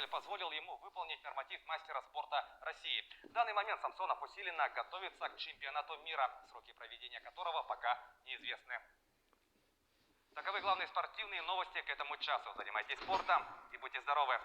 позволил ему выполнить норматив мастера спорта России. В данный момент Самсонов усиленно готовится к чемпионату мира, сроки проведения которого пока неизвестны. Таковы главные спортивные новости к этому часу. Занимайтесь спортом и будьте здоровы.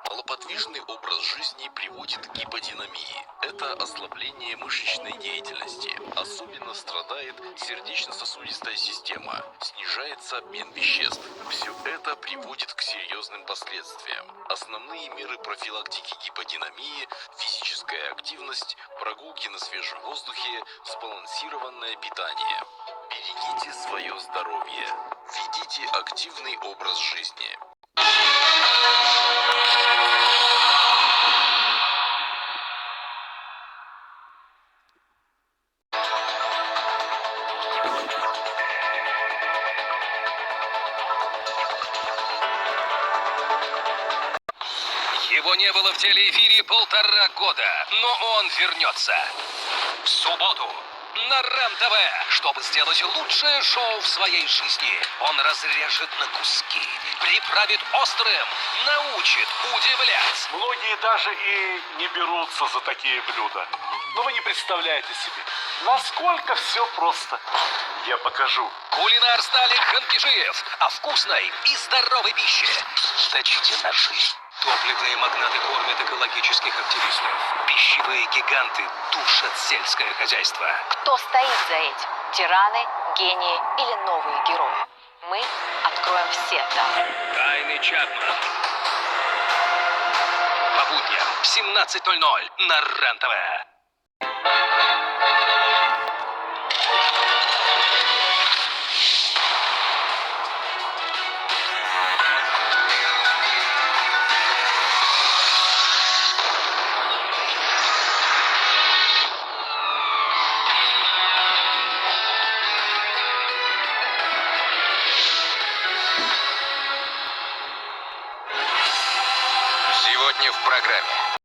Малоподвижный образ жизни приводит к гиподинамии. Это ослабление мышечной деятельности. Особенно страдает сердечно-сосудистая система. Снижается обмен веществ. Все это приводит к серьезным последствиям. Основные меры профилактики гиподинамии – физическая активность, прогулки на свежем воздухе, сбалансированное питание. Берегите свое здоровье. Ведите активный образ жизни. Его не было в телеэфире 1,5 года, но он вернется. В субботу на РЕН-ТВ, чтобы сделать лучшее шоу в своей жизни. Он разрежет на куски, приправит острым, научит удивлять. Многие даже и не берутся за такие блюда. Но вы не представляете себе, насколько все просто. Я покажу. Кулинар Сталик Ханкишиев о вкусной и здоровой пище. Точите ножи. Топливные магнаты кормят экологических активистов. Пищевые гиганты душат сельское хозяйство. Кто стоит за этим? Тираны, гении или новые герои? Мы откроем все тайны. Тайны Чапман. По будням в 17:00 на РЕН-ТВ. Сегодня в программе.